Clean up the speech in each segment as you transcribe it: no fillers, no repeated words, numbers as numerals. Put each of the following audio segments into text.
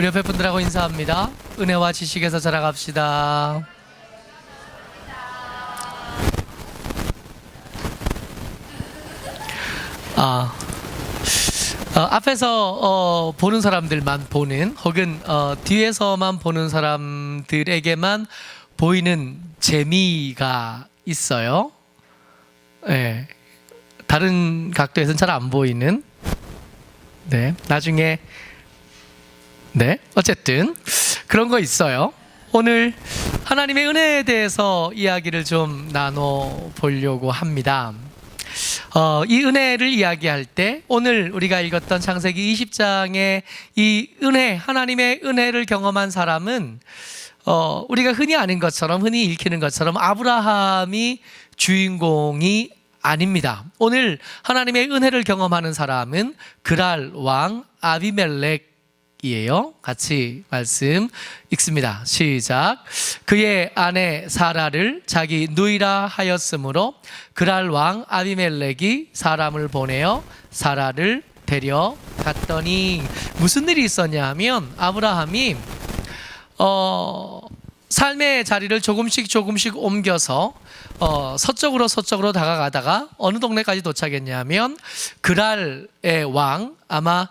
우리 옆에 분들하고 인사합니다. 은혜와 지식에서 자라갑시다. 앞에서 보는 사람들만 보는, 혹은 뒤에서만 보는 사람들에게만 보이는 재미가 있어요. 네, 다른 각도에서는 잘 안 보이는. 네, 나중에 어쨌든 그런 거 있어요. 오늘 하나님의 은혜에 대해서 이야기를 좀 나눠 보려고 합니다. 이 은혜를 이야기할 때 오늘 우리가 읽었던 창세기 20장의 이 은혜, 하나님의 은혜를 경험한 사람은 우리가 흔히 아는 것처럼, 흔히 읽히는 것처럼 아브라함이 주인공이 아닙니다. 오늘 하나님의 은혜를 경험하는 사람은 그랄 왕 아비멜렉이에요. 같이 말씀 읽습니다. 시작. 그의 아내 사라를 자기 누이라 하였으므로 그랄 왕 아비멜렉이 사람을 보내어 사라를 데려갔더니, 무슨 일이 있었냐 하면 아브라함이 삶의 자리를 조금씩 옮겨서 서쪽으로 다가가다가 어느 동네까지 도착했냐면 그랄의 왕, 아마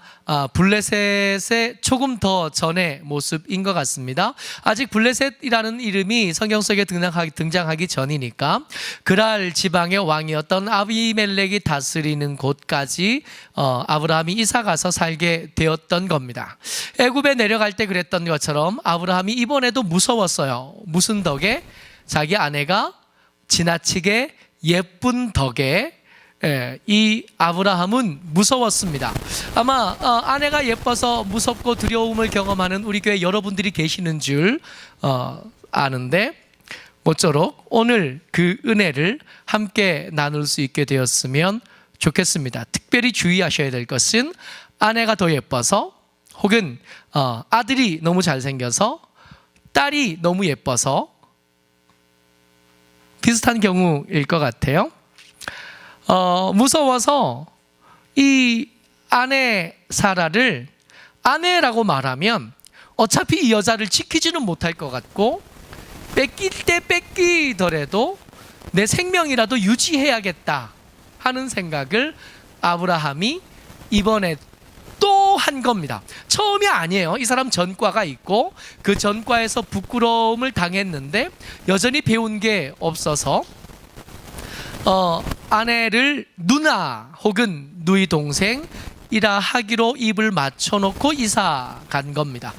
블레셋의 조금 더 전의 모습인 것 같습니다. 아직 블레셋이라는 이름이 성경 속에 등장하기 전이니까 그랄 지방의 왕이었던 아비멜렉이 다스리는 곳까지 아브라함이 이사가서 살게 되었던 겁니다. 애굽에 내려갈 때 그랬던 것처럼 아브라함이 이번에도 무서웠어요. 무슨 덕에? 자기 아내가 지나치게 예쁜 덕에 이 아브라함은 무서웠습니다. 아마 아내가 예뻐서 무섭고 두려움을 경험하는 우리 교회 여러분들이 계시는 줄 아는데, 모쪼록 오늘 그 은혜를 함께 나눌 수 있게 되었으면 좋겠습니다. 특별히 주의하셔야 될 것은 아내가 더 예뻐서, 혹은 아들이 너무 잘생겨서, 딸이 너무 예뻐서, 비슷한 경우일 것 같아요. 무서워서 이 아내 사라를 아내라고 말하면 어차피 이 여자를 지키지는 못할 것 같고, 뺏길 때 뺏기더라도 내 생명이라도 유지해야겠다 하는 생각을 아브라함이 이번에 또 한 겁니다. 처음이 아니에요. 이 사람 전과가 있고 그 전과에서 부끄러움을 당했는데 여전히 배운 게 없어서 아내를 누나 혹은 누이 동생이라 하기로 입을 맞춰놓고 이사 간 겁니다.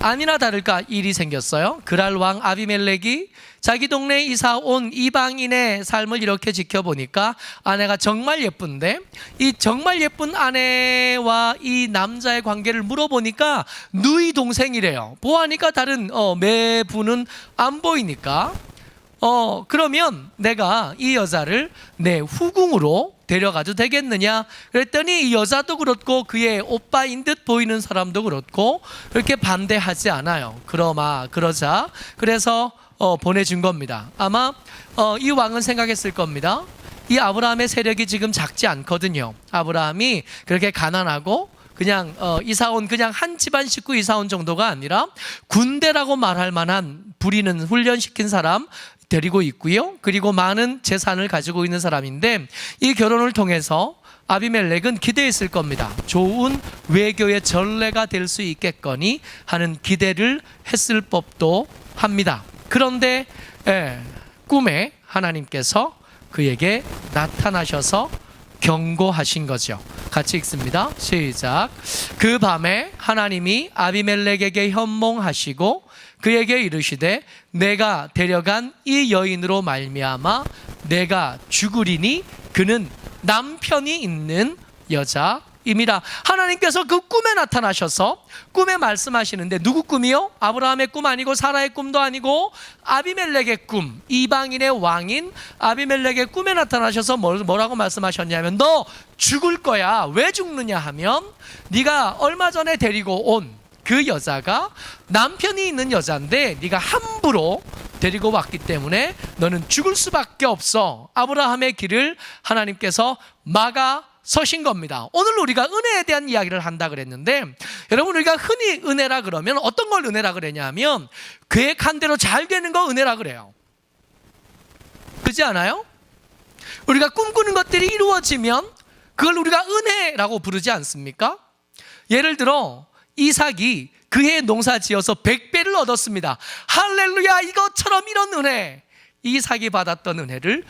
아니나 다를까 일이 생겼어요. 그랄 왕 아비멜렉이 자기 동네에 이사 온 이방인의 삶을 이렇게 지켜보니까 아내가 정말 예쁜데, 이 정말 예쁜 아내와 이 남자의 관계를 물어보니까 누이 동생이래요. 보아하니까 다른 매부는 안 보이니까 그러면 내가 이 여자를 내 후궁으로 데려가도 되겠느냐 그랬더니 이 여자도 그렇고 그의 오빠인 듯 보이는 사람도 그렇고 그렇게 반대하지 않아요. 그러자 그래서 보내준 겁니다. 아마 이 왕은 생각했을 겁니다. 이 아브라함의 세력이 지금 작지 않거든요. 아브라함이 그렇게 가난하고 그냥 이사온, 그냥 한 집안 식구 이사온 정도가 아니라 군대라고 말할 만한 부리는 훈련시킨 사람 데리고 있고요. 그리고 많은 재산을 가지고 있는 사람인데, 이 결혼을 통해서 아비멜렉은 기대했을 겁니다. 좋은 외교의 전례가 될 수 있겠거니 하는 기대를 했을 법도 합니다. 그런데 꿈에 하나님께서 그에게 나타나셔서 경고하신 거죠. 같이 읽습니다. 시작. 그 밤에 하나님이 아비멜렉에게 현몽하시고 그에게 이르시되 내가 데려간 이 여인으로 말미암아 내가 죽으리니 그는 남편이 있는 여자임이라. 하나님께서 그 꿈에 나타나셔서 꿈에 말씀하시는데, 누구 꿈이요? 아브라함의 꿈 아니고 사라의 꿈도 아니고 아비멜렉의 꿈, 이방인의 왕인 아비멜렉의 꿈에 나타나셔서 뭐라고 말씀하셨냐면, 너 죽을 거야. 왜 죽느냐 하면 네가 얼마 전에 데리고 온 그 여자가 남편이 있는 여자인데 네가 함부로 데리고 왔기 때문에 너는 죽을 수밖에 없어. 아브라함의 길을 하나님께서 막아 서신 겁니다. 오늘 우리가 은혜에 대한 이야기를 한다 그랬는데, 여러분 우리가 흔히 은혜라 그러면 어떤 걸 은혜라 그러냐면 계획한 대로 잘 되는 거 은혜라 그래요. 그렇지 않아요? 우리가 꿈꾸는 것들이 이루어지면 그걸 우리가 은혜라고 부르지 않습니까? 예를 들어 이삭이 그해 농사 지어서 100배를 얻었습니다. 할렐루야, 이것처럼 이런 은혜, 이삭이 받았던 은혜를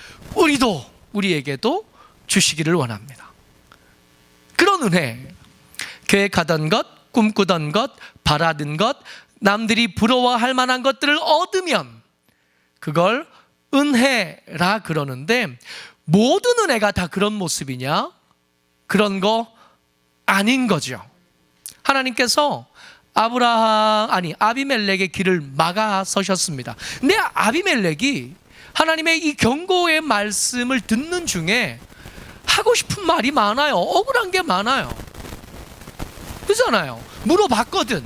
우리에게도 주시기를 원합니다. 그런 은혜, 계획하던 것, 꿈꾸던 것, 바라던 것, 남들이 부러워할 만한 것들을 얻으면 그걸 은혜라 그러는데, 모든 은혜가 다 그런 모습이냐? 그런 거 아닌 거죠. 하나님께서 아비멜렉의 길을 막아서셨습니다. 근데 아비멜렉이 하나님의 이 경고의 말씀을 듣는 중에 하고 싶은 말이 많아요. 억울한 게 많아요. 그렇잖아요. 물어봤거든.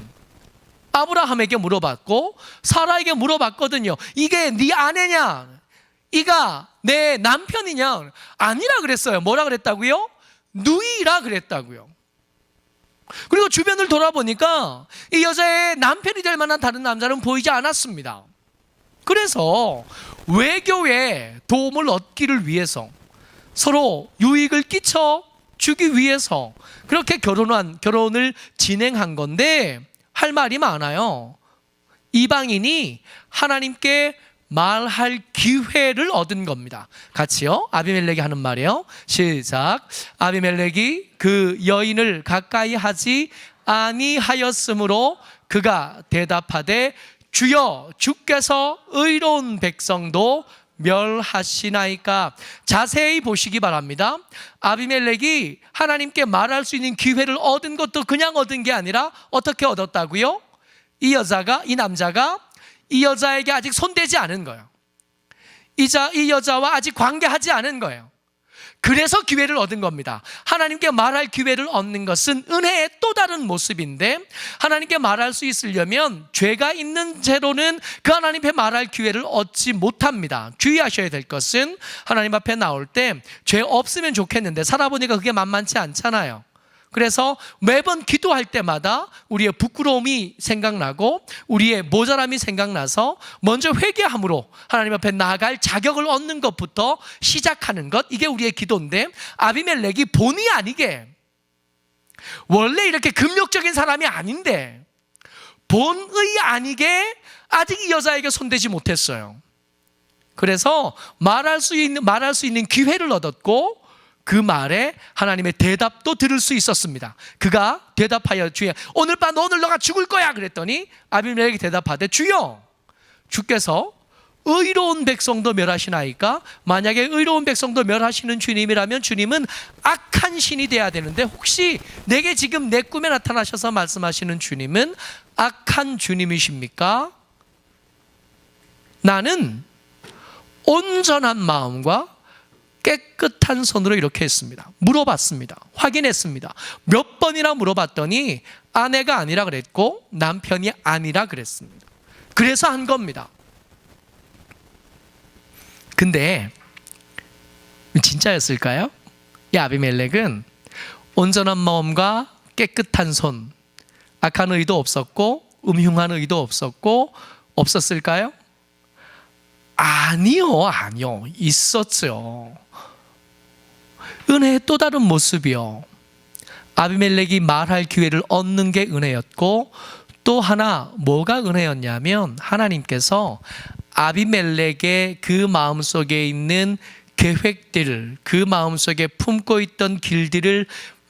아브라함에게 물어봤고 사라에게 물어봤거든요. 이게 네 아내냐? 이가 내 남편이냐? 아니라 그랬어요. 뭐라 그랬다고요? 누이라 그랬다고요. 그리고 주변을 돌아보니까 이 여자의 남편이 될 만한 다른 남자는 보이지 않았습니다. 그래서 외교에 도움을 얻기를 위해서, 서로 유익을 끼쳐주기 위해서 그렇게 결혼을 진행한 건데, 할 말이 많아요. 이방인이 하나님께 말할 기회를 얻은 겁니다. 같이요. 아비멜렉이 하는 말이에요. 시작. 아비멜렉이 그 여인을 가까이 하지 아니하였으므로 그가 대답하되 주여, 주께서 의로운 백성도 멸하시나이까. 자세히 보시기 바랍니다. 아비멜렉이 하나님께 말할 수 있는 기회를 얻은 것도 그냥 얻은 게 아니라 어떻게 얻었다고요? 이 남자가 이 여자에게 아직 손대지 않은 거예요. 이 여자와 아직 관계하지 않은 거예요. 그래서 기회를 얻은 겁니다. 하나님께 말할 기회를 얻는 것은 은혜의 또 다른 모습인데, 하나님께 말할 수 있으려면 죄가 있는 채로는 그 하나님께 말할 기회를 얻지 못합니다. 주의하셔야 될 것은, 하나님 앞에 나올 때 죄 없으면 좋겠는데 살아보니까 그게 만만치 않잖아요. 그래서 매번 기도할 때마다 우리의 부끄러움이 생각나고 우리의 모자람이 생각나서 먼저 회개함으로 하나님 앞에 나아갈 자격을 얻는 것부터 시작하는 것, 이게 우리의 기도인데, 아비멜렉이 본의 아니게, 원래 이렇게 금욕적인 사람이 아닌데 본의 아니게 아직 이 여자에게 손대지 못했어요. 그래서 말할 수 있는 기회를 얻었고, 그 말에 하나님의 대답도 들을 수 있었습니다. 그가 대답하여 주여, 오늘 너가 죽을 거야 그랬더니 아비멜렉이 대답하되 주여, 주께서 의로운 백성도 멸하시나이까. 만약에 의로운 백성도 멸하시는 주님이라면 주님은 악한 신이 돼야 되는데, 혹시 내게 지금 내 꿈에 나타나셔서 말씀하시는 주님은 악한 주님이십니까? 나는 온전한 마음과 깨끗한 손으로 이렇게 했습니다. 물어봤습니다. 확인했습니다. 몇 번이나 물어봤더니 아내가 아니라 그랬고 남편이 아니라 그랬습니다. 그래서 한 겁니다. 근데 진짜였을까요? 이 아비멜렉은 온전한 마음과 깨끗한 손, 악한 의도 없었고 음흉한 의도 없었을까요? 아니요. 있었죠. 은혜의 또 다른 모습이요. 아비멜렉이 말할 기회를 얻는 게 은혜였고, 또 하나 뭐가 은혜였냐면 하나님께서 아비멜렉의 그 마음속에 있는 계획들, 그 마음속에 품고 있던 길들을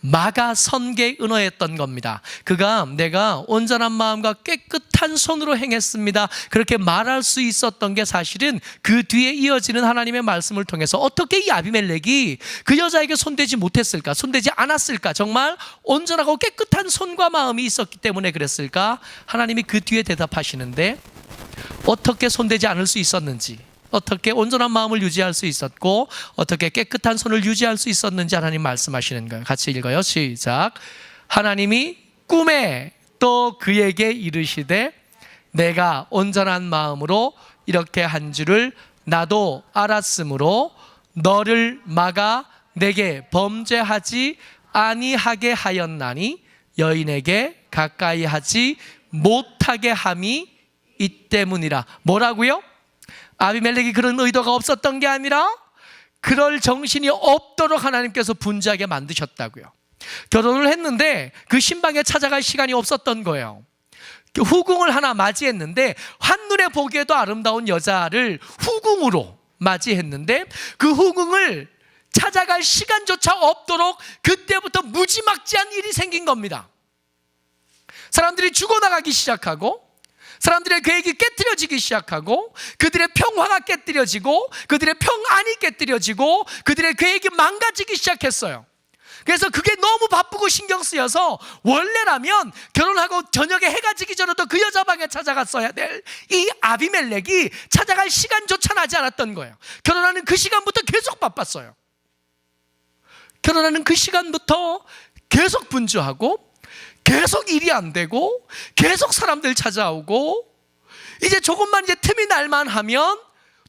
막아선 게 은혜였던 겁니다. 그가 내가 온전한 마음과 깨끗한 손으로 행했습니다, 그렇게 말할 수 있었던 게 사실은 그 뒤에 이어지는 하나님의 말씀을 통해서 어떻게 이 아비멜렉이 그 여자에게 손대지 못했을까, 손대지 않았을까, 정말 온전하고 깨끗한 손과 마음이 있었기 때문에 그랬을까? 하나님이 그 뒤에 대답하시는데, 어떻게 손대지 않을 수 있었는지, 어떻게 온전한 마음을 유지할 수 있었고 어떻게 깨끗한 손을 유지할 수 있었는지 하나님 말씀하시는 거예요. 같이 읽어요. 시작. 하나님이 꿈에 또 그에게 이르시되 내가 온전한 마음으로 이렇게 한 줄을 나도 알았으므로 너를 막아 내게 범죄하지 아니하게 하였나니 여인에게 가까이 하지 못하게 함이 이 때문이라. 뭐라고요? 아비멜렉이 그런 의도가 없었던 게 아니라 그럴 정신이 없도록 하나님께서 분주하게 만드셨다고요. 결혼을 했는데 그 신방에 찾아갈 시간이 없었던 거예요. 후궁을 하나 맞이했는데 한눈에 보기에도 아름다운 여자를 후궁으로 맞이했는데 그 후궁을 찾아갈 시간조차 없도록 그때부터 무지막지한 일이 생긴 겁니다. 사람들이 죽어나가기 시작하고 사람들의 계획이 깨트려지기 시작하고 그들의 평화가 깨트려지고 그들의 평안이 깨트려지고 그들의 계획이 망가지기 시작했어요. 그래서 그게 너무 바쁘고 신경 쓰여서 원래라면 결혼하고 저녁에 해가 지기 전에도 그 여자 방에 찾아갔어야 될 이 아비멜렉이 찾아갈 시간조차 나지 않았던 거예요. 결혼하는 그 시간부터 계속 바빴어요. 결혼하는 그 시간부터 계속 분주하고 계속 일이 안 되고 계속 사람들 찾아오고 이제 조금만 이제 틈이 날만 하면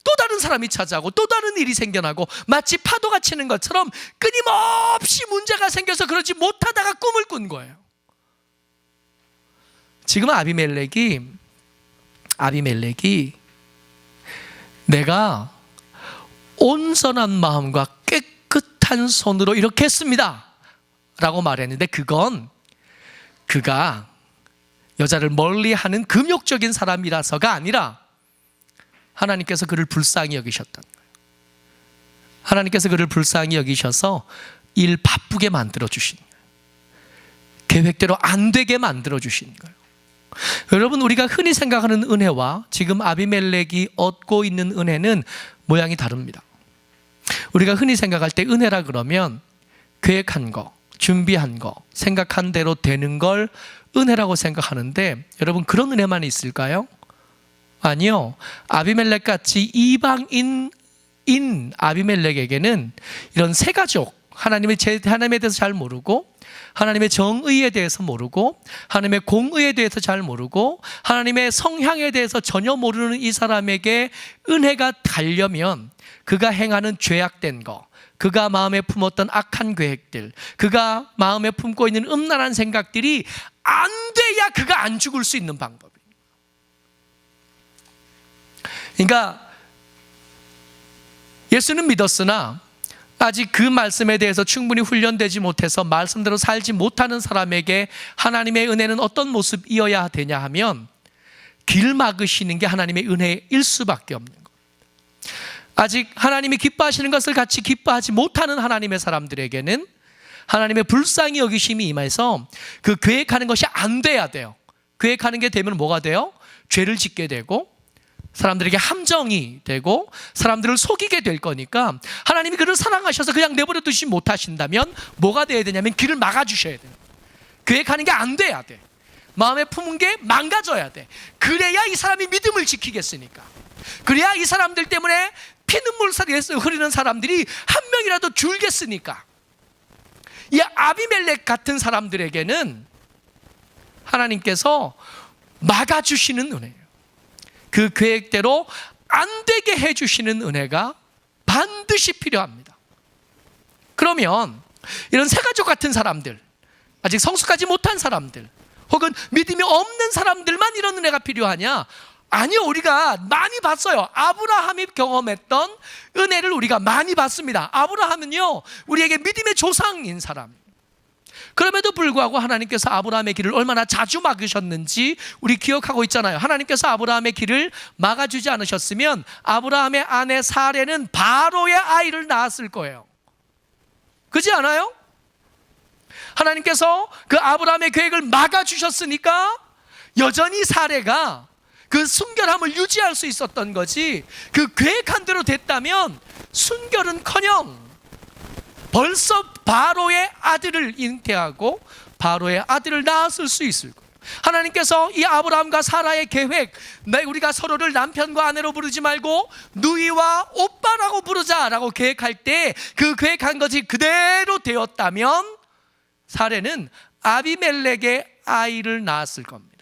또 다른 사람이 찾아오고 또 다른 일이 생겨나고 마치 파도가 치는 것처럼 끊임없이 문제가 생겨서 그러지 못하다가 꿈을 꾼 거예요. 지금 아비멜렉이 내가 온전한 마음과 깨끗한 손으로 이렇게 했습니다 라고 말했는데 그건 그가 여자를 멀리하는 금욕적인 사람이라서가 아니라 하나님께서 그를 불쌍히 여기셨던 거예요. 하나님께서 그를 불쌍히 여기셔서 일 바쁘게 만들어 주신 거예요. 계획대로 안 되게 만들어 주신 거예요. 여러분, 우리가 흔히 생각하는 은혜와 지금 아비멜렉이 얻고 있는 은혜는 모양이 다릅니다. 우리가 흔히 생각할 때 은혜라 그러면 계획한 거, 준비한 거, 생각한 대로 되는 걸 은혜라고 생각하는데 여러분, 그런 은혜만 있을까요? 아니요. 아비멜렉 같이 이방인인 아비멜렉에게는 이런 세 가족, 하나님에 대해서 잘 모르고 하나님의 정의에 대해서 모르고 하나님의 공의에 대해서 잘 모르고 하나님의 성향에 대해서 전혀 모르는 이 사람에게 은혜가 가려면 그가 행하는 죄악된 거, 그가 마음에 품었던 악한 계획들, 그가 마음에 품고 있는 음란한 생각들이 안 돼야 그가 안 죽을 수 있는 방법이에요. 그러니까 예수는 믿었으나 아직 그 말씀에 대해서 충분히 훈련되지 못해서 말씀대로 살지 못하는 사람에게 하나님의 은혜는 어떤 모습이어야 되냐 하면 길 막으시는 게 하나님의 은혜일 수밖에 없는 거예요. 아직 하나님이 기뻐하시는 것을 같이 기뻐하지 못하는 하나님의 사람들에게는 하나님의 불쌍히 여기심이 임해서 그 계획하는 것이 안 돼야 돼요. 계획하는 게 되면 뭐가 돼요? 죄를 짓게 되고 사람들에게 함정이 되고 사람들을 속이게 될 거니까 하나님이 그를 사랑하셔서 그냥 내버려 두시지 못하신다면 뭐가 돼야 되냐면 길을 막아주셔야 돼요. 계획하는 게 안 돼야 돼. 마음에 품은 게 망가져야 돼. 그래야 이 사람이 믿음을 지키겠으니까. 그래야 이 사람들 때문에 피눈물살이 흐르는 사람들이 한 명이라도 줄겠으니까. 이 아비멜렉 같은 사람들에게는 하나님께서 막아주시는 은혜예요. 그 계획대로 안 되게 해주시는 은혜가 반드시 필요합니다. 그러면 이런 세 가족 같은 사람들, 아직 성숙하지 못한 사람들, 혹은 믿음이 없는 사람들만 이런 은혜가 필요하냐? 아니요, 우리가 많이 봤어요. 아브라함이 경험했던 은혜를 우리가 많이 봤습니다. 아브라함은요, 우리에게 믿음의 조상인 사람. 그럼에도 불구하고 하나님께서 아브라함의 길을 얼마나 자주 막으셨는지 우리 기억하고 있잖아요. 하나님께서 아브라함의 길을 막아주지 않으셨으면 아브라함의 아내 사레는 바로의 아이를 낳았을 거예요. 그렇지 않아요? 하나님께서 그 아브라함의 계획을 막아주셨으니까 여전히 사레가 그 순결함을 유지할 수 있었던 거지, 그 계획한 대로 됐다면 순결은커녕 벌써 바로의 아들을 잉태하고 바로의 아들을 낳았을 수 있을 거예요. 하나님께서 이 아브라함과 사라의 계획, 우리가 서로를 남편과 아내로 부르지 말고 누이와 오빠라고 부르자라고 계획할 때 그 계획한 것이 그대로 되었다면 사레는 아비멜렉의 아이를 낳았을 겁니다.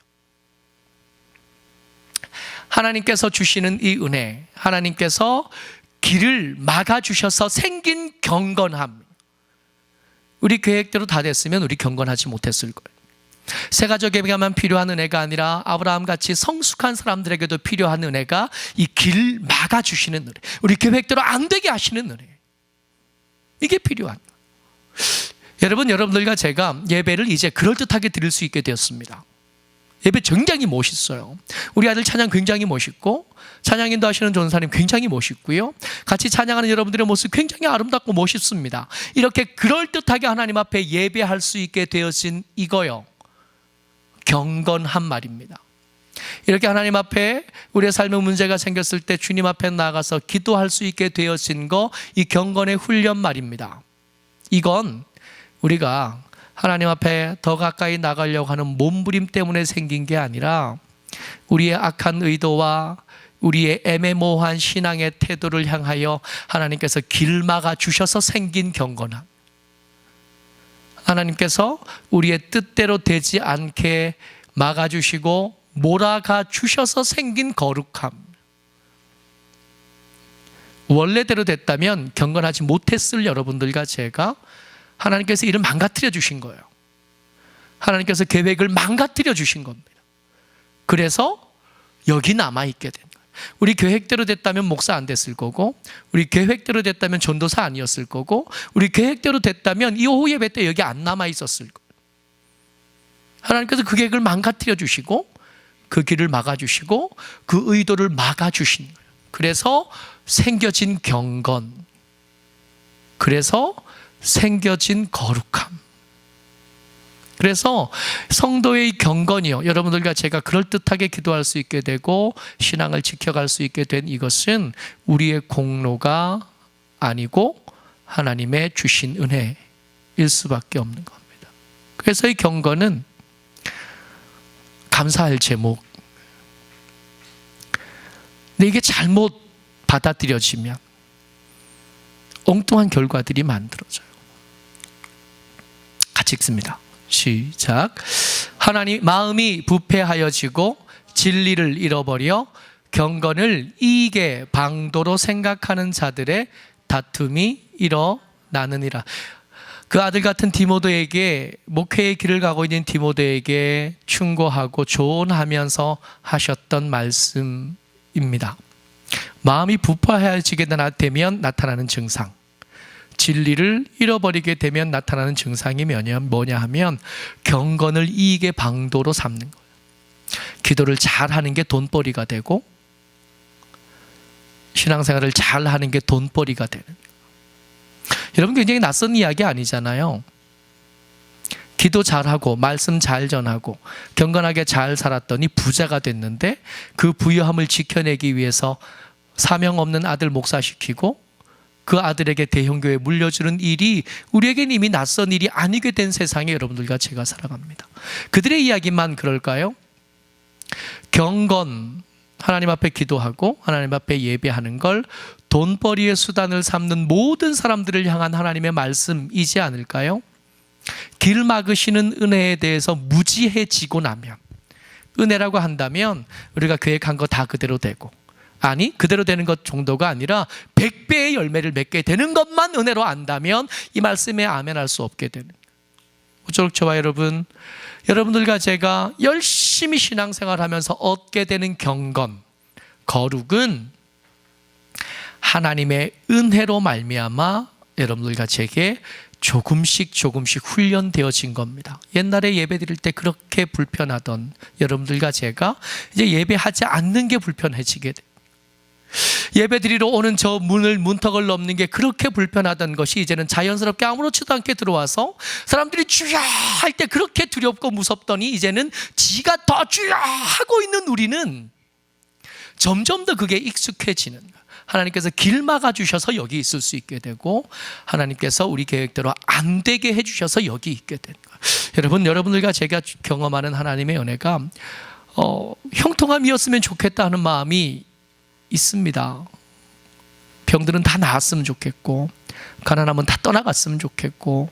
하나님께서 주시는 이 은혜, 하나님께서 길을 막아주셔서 생긴 경건함, 우리 계획대로 다 됐으면 우리 경건하지 못했을 거예요. 새 가족에게만 필요한 은혜가 아니라 아브라함같이 성숙한 사람들에게도 필요한 은혜가 이 길 막아주시는 은혜, 우리 계획대로 안 되게 하시는 은혜, 이게 필요한 거예요. 여러분, 여러분들과 제가 예배를 이제 그럴듯하게 드릴 수 있게 되었습니다. 예배 굉장히 멋있어요. 우리 아들 찬양 굉장히 멋있고, 찬양 인도하시는 전사님 굉장히 멋있고요, 같이 찬양하는 여러분들의 모습 굉장히 아름답고 멋있습니다. 이렇게 그럴듯하게 하나님 앞에 예배할 수 있게 되어진 이거요, 경건한 말입니다. 이렇게 하나님 앞에 우리의 삶의 문제가 생겼을 때 주님 앞에 나가서 기도할 수 있게 되어진 거, 이 경건의 훈련 말입니다. 이건 우리가 하나님 앞에 더 가까이 나가려고 하는 몸부림 때문에 생긴 게 아니라 우리의 악한 의도와 우리의 애매모호한 신앙의 태도를 향하여 하나님께서 길 막아 주셔서 생긴 경건함, 하나님께서 우리의 뜻대로 되지 않게 막아주시고 몰아가 주셔서 생긴 거룩함. 원래대로 됐다면 경건하지 못했을 여러분들과 제가 하나님께서 이를 망가뜨려 주신 거예요. 하나님께서 계획을 망가뜨려 주신 겁니다. 그래서 여기 남아있게 된 거예요. 우리 계획대로 됐다면 목사 안 됐을 거고, 우리 계획대로 됐다면 전도사 아니었을 거고, 우리 계획대로 됐다면 이 오후 예배 때 여기 안 남아있었을 거예요. 하나님께서 그 계획을 망가뜨려 주시고 그 길을 막아주시고 그 의도를 막아주신 거예요. 그래서 생겨진 경건, 그래서 생겨진 거룩함, 그래서 성도의 경건이요, 여러분들과 제가 그럴듯하게 기도할 수 있게 되고 신앙을 지켜갈 수 있게 된 이것은 우리의 공로가 아니고 하나님의 주신 은혜일 수밖에 없는 겁니다. 그래서 이 경건은 감사할 제목. 근데 이게 잘못 받아들여지면 엉뚱한 결과들이 만들어져요. 같이 읽습니다. 시작. 하나님, 마음이 부패하여지고 진리를 잃어버려 경건을 이익의 방도로 생각하는 자들의 다툼이 일어나느니라. 그 아들 같은 디모데에게, 목회의 길을 가고 있는 디모데에게 충고하고 조언하면서 하셨던 말씀입니다. 마음이 부패해지게 되면 나타나는 증상, 진리를 잃어버리게 되면 나타나는 증상이 뭐냐 하면 경건을 이익의 방도로 삼는 거예요. 기도를 잘하는 게 돈벌이가 되고 신앙생활을 잘하는 게 돈벌이가 되는 거예요. 여러분, 굉장히 낯선 이야기 아니잖아요. 기도 잘하고 말씀 잘 전하고 경건하게 잘 살았더니 부자가 됐는데 그 부유함을 지켜내기 위해서 사명 없는 아들 목사시키고 그 아들에게 대형교회 물려주는 일이 우리에겐 이미 낯선 일이 아니게 된 세상에 여러분들과 제가 살아갑니다. 그들의 이야기만 그럴까요? 경건, 하나님 앞에 기도하고 하나님 앞에 예배하는 걸 돈벌이의 수단을 삼는 모든 사람들을 향한 하나님의 말씀이지 않을까요? 길 막으시는 은혜에 대해서 무지해지고 나면, 은혜라고 한다면 우리가 계획한 거 다 그대로 되고, 아니 그대로 되는 것 정도가 아니라 100배의 열매를 맺게 되는 것만 은혜로 안다면 이 말씀에 아멘할 수 없게 되는, 어쩌록 저와 여러분들과 제가 열심히 신앙생활하면서 얻게 되는 경건, 거룩은 하나님의 은혜로 말미암아 여러분들과 제게 조금씩 훈련되어진 겁니다. 옛날에 예배 드릴 때 그렇게 불편하던 여러분들과 제가 이제 예배하지 않는 게 불편해지게 돼요. 예배 드리러 오는 저 문턱을 넘는 게 그렇게 불편하던 것이 이제는 자연스럽게 아무렇지도 않게 들어와서 사람들이 주야 할 때 그렇게 두렵고 무섭더니 이제는 지가 더 주야 하고 있는 우리는 점점 더 그게 익숙해지는 거예요. 하나님께서 길 막아주셔서 여기 있을 수 있게 되고 하나님께서 우리 계획대로 안 되게 해주셔서 여기 있게 되는 거예요. 여러분들과 제가 경험하는 하나님의 은혜가 형통함이었으면 좋겠다 하는 마음이 있습니다. 병들은 다 나았으면 좋겠고 가난하면 다 떠나갔으면 좋겠고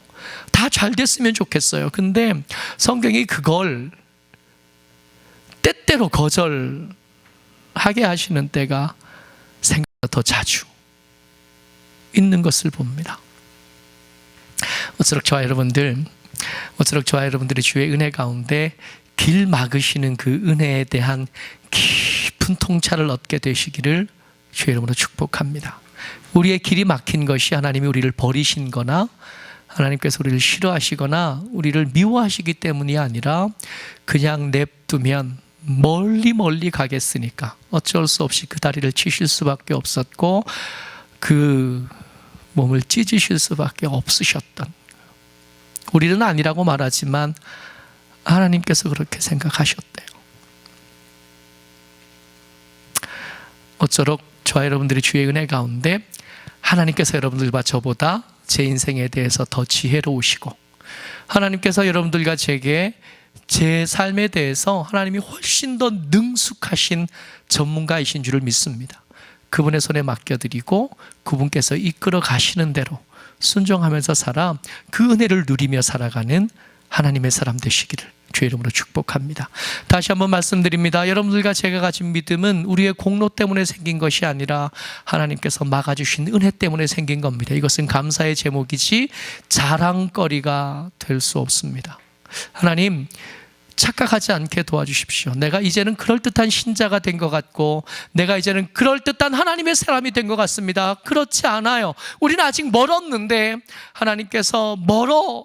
다 잘 됐으면 좋겠어요. 근데 성경이 그걸 때때로 거절하게 하시는 때가 생각보다 더 자주 있는 것을 봅니다. 모쪼록 저와 여러분들의 주의 은혜 가운데 길 막으시는 그 은혜에 대한 깊은 통찰을 얻게 되시기를 주의 이름으로 축복합니다. 우리의 길이 막힌 것이 하나님이 우리를 버리신 거나 하나님께서 우리를 싫어하시거나 우리를 미워하시기 때문이 아니라 그냥 냅두면 멀리 가겠으니까 어쩔 수 없이 그 다리를 치실 수밖에 없었고 그 몸을 찢으실 수밖에 없으셨던, 우리는 아니라고 말하지만 하나님께서 그렇게 생각하셨대요. 어쩌록 저와 여러분들의 주의 은혜 가운데 하나님께서 여러분들과 저보다 제 인생에 대해서 더 지혜로우시고 하나님께서 여러분들과 제게 제 삶에 대해서 하나님이 훨씬 더 능숙하신 전문가이신 줄을 믿습니다. 그분의 손에 맡겨드리고 그분께서 이끌어 가시는 대로 순종하면서 살아 그 은혜를 누리며 살아가는 하나님의 사람 되시기를 주의 이름으로 축복합니다. 다시 한번 말씀드립니다. 여러분들과 제가 가진 믿음은 우리의 공로 때문에 생긴 것이 아니라 하나님께서 막아주신 은혜 때문에 생긴 겁니다. 이것은 감사의 제목이지 자랑거리가 될 수 없습니다. 하나님, 착각하지 않게 도와주십시오. 내가 이제는 그럴듯한 신자가 된 것 같고 내가 이제는 그럴듯한 하나님의 사람이 된 것 같습니다. 그렇지 않아요. 우리는 아직 멀었는데 하나님께서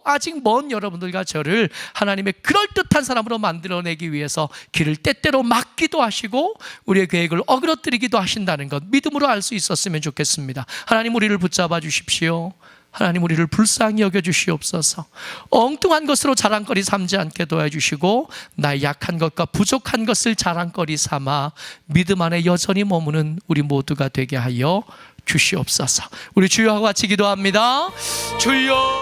아직 먼 여러분들과 저를 하나님의 그럴듯한 사람으로 만들어내기 위해서 길을 때때로 막기도 하시고 우리의 계획을 어그러뜨리기도 하신다는 것 믿음으로 알 수 있었으면 좋겠습니다. 하나님, 우리를 붙잡아 주십시오. 하나님, 우리를 불쌍히 여겨주시옵소서. 엉뚱한 것으로 자랑거리 삼지 않게 도와주시고 나의 약한 것과 부족한 것을 자랑거리 삼아 믿음 안에 여전히 머무는 우리 모두가 되게 하여 주시옵소서. 우리 주여와 같이 기도합니다. 주여.